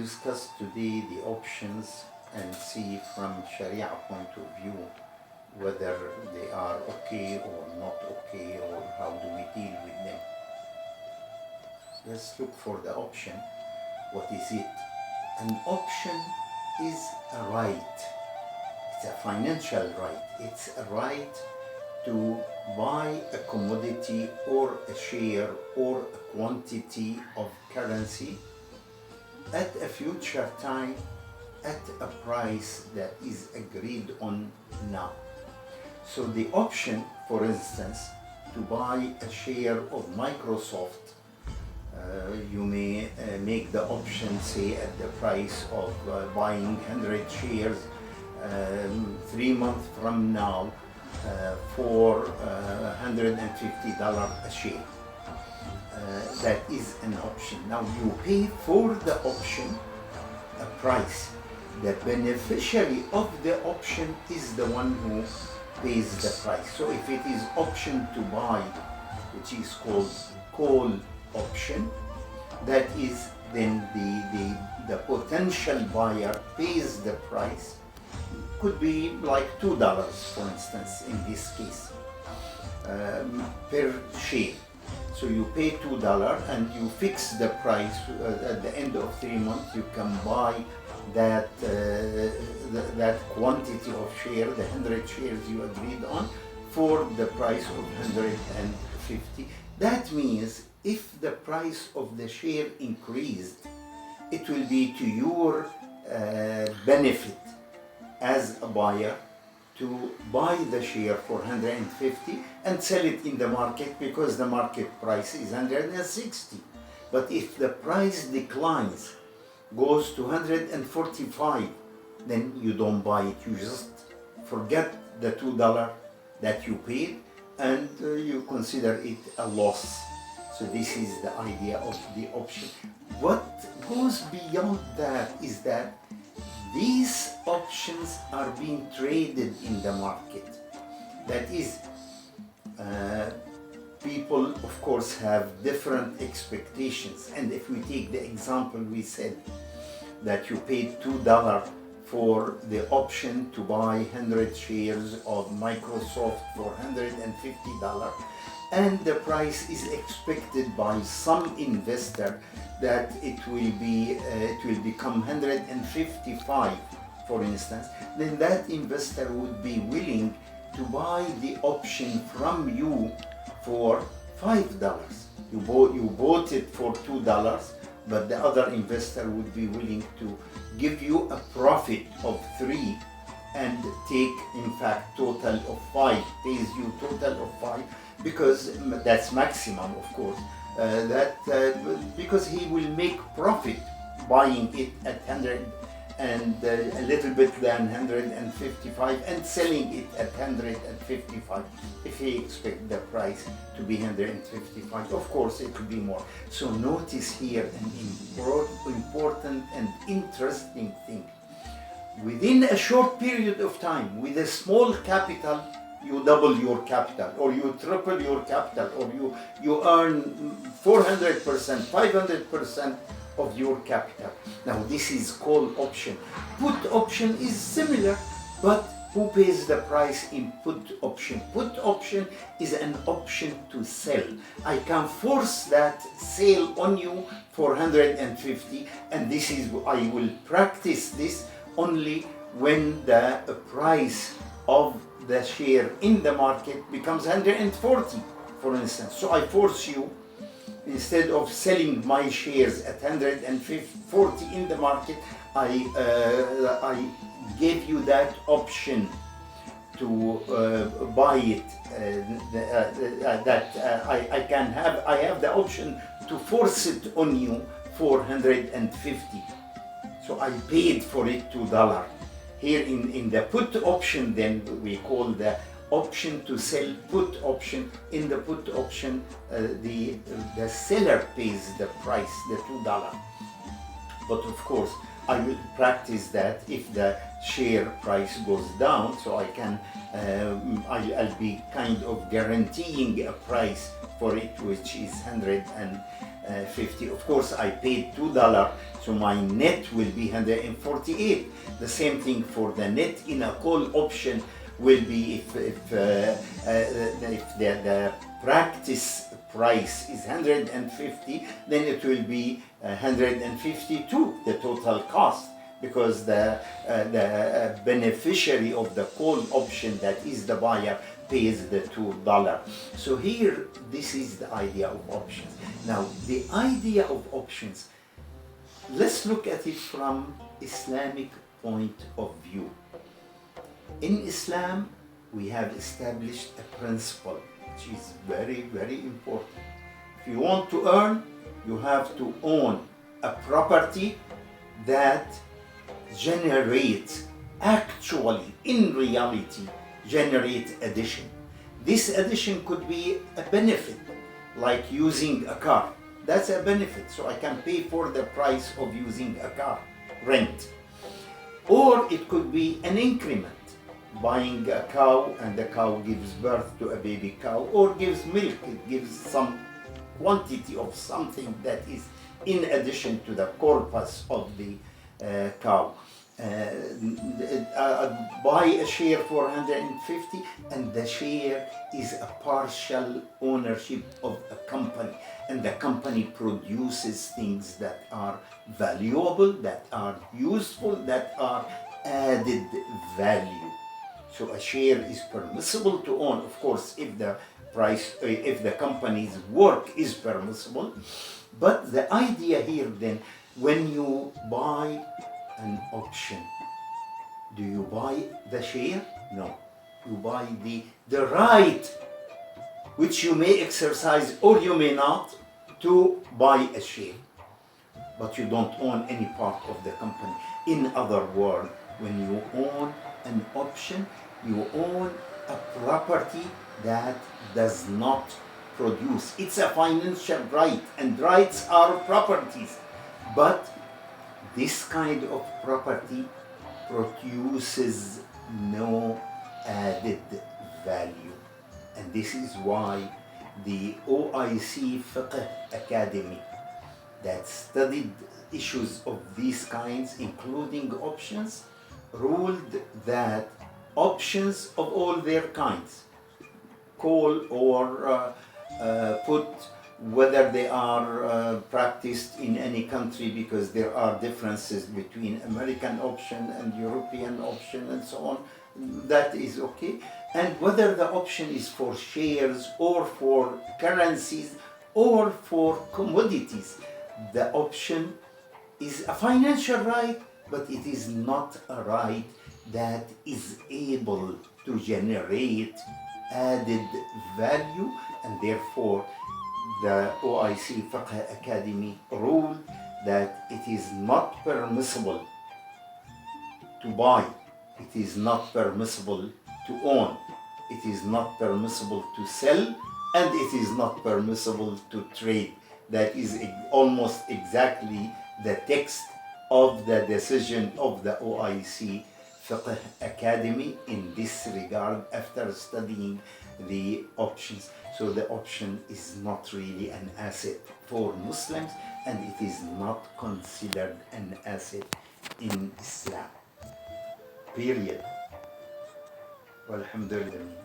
discuss today the options and see from Sharia point of view whether they are okay or not okay, or how do we deal with them. Let's look for the option. What is it? An option is a right. It's a financial right. It's a right to buy a commodity or a share or a quantity of currency at a future time at a price that is agreed on now. So the option, for instance, to buy a share of Microsoft, you may make the option, say, at the price of buying 100 shares 3 months from now for $150 a share. That is an option. Now you pay for the option a price. The beneficiary of the option is the one who pays the price. So if it is option to buy, which is called call option, that is then the potential buyer pays the price. Could be like $2, for instance, in this case, per share. So you pay $2 and you fix the price. At the end of 3 months, you can buy that quantity of share, the 100 shares you agreed on, for the price of 150. That means if the price of the share increased, it will be to your benefit as a buyer to buy the share for 150 and sell it in the market, because the market price is 160. But if the price declines, goes to 145, then you don't buy it. You just forget the $2 that you paid and you consider it a loss. So this is the idea of the option. What goes beyond that is that these options are being traded in the market. That is, people, of course, have different expectations. And if we take the example we said, that you paid $2 for the option to buy 100 shares of Microsoft for $150, and the price is expected by some investor that it will become 155, for instance, then that investor would be willing to buy the option from you for $5. You bought it for $2, but the other investor would be willing to give you a profit of 3 and take, in fact, total of 5, pays you total of 5, because that's maximum, of course, because he will make profit buying it at 100 and a little bit than 155 and selling it at 155. If he expects the price to be 155, of course it will be more. So notice here an important and interesting thing. Within a short period of time, with a small capital, you double your capital, or you triple your capital, or you earn 400%, 500% of your capital. Now this is call option. Put option is similar, but who pays the price in put option? Put option is an option to sell. I can force that sale on you for 150, and this is, I will practice this only when the price of the share in the market becomes 140, for instance. So I force you, instead of selling my shares at 140 in the market, I gave you that option to buy it. I have the option to force it on you for 150. So I paid for it $2. Here in the put option, then we call the option to sell put option. In the put option, the seller pays the price, the $2. But of course, I will practice that if the share price goes down, so I can, I'll be kind of guaranteeing a price for it, which is 150. Of course, I paid $2, so my net will be 148. The same thing for the net in a call option will be if the practice price is 150, then it will be 152, the total cost, because the beneficiary of the call option, that is the buyer, pays the $2. So here, this is the idea of options. Now, the idea of options, let's look at it from Islamic point of view. In Islam, we have established a principle which is very, very important. If you want to earn, you have to own a property that generates, actually, in reality, generates addition. This addition could be a benefit, like using a car. That's a benefit, so I can pay for the price of using a car, rent. Or it could be an increment, buying a cow and the cow gives birth to a baby cow, or gives milk, it gives some quantity of something that is in addition to the corpus of the cow. Buy a share for 150, and the share is a partial ownership of a company, and the company produces things that are valuable, that are useful, that are added value. So a share is permissible to own, of course, if the company's work is permissible. But the idea here then, when you buy an option, do you buy the share? No. You buy the right, which you may exercise or you may not, to buy a share. But you don't own any part of the company. In other words, when you own an option, you own a property that does not produce. It's a financial right, and rights are properties. But this kind of property produces no added value. And this is why the OIC Fiqh Academy, that studied issues of these kinds, including options, ruled that options of all their kinds, call or put, whether they are practiced in any country, because there are differences between American option and European option and so on, that is okay. And whether the option is for shares or for currencies or for commodities, the option is a financial right, but it is not a right that is able to generate added value, and therefore the OIC Fiqh Academy ruled that it is not permissible to buy, it is not permissible to own, it is not permissible to sell, and it is not permissible to trade. That is almost exactly the text of the decision of the OIC Fiqh Academy in this regard, after studying the options. So the option is not really an asset for Muslims, and it is not considered an asset in Islam. Period. Walhamdulillah.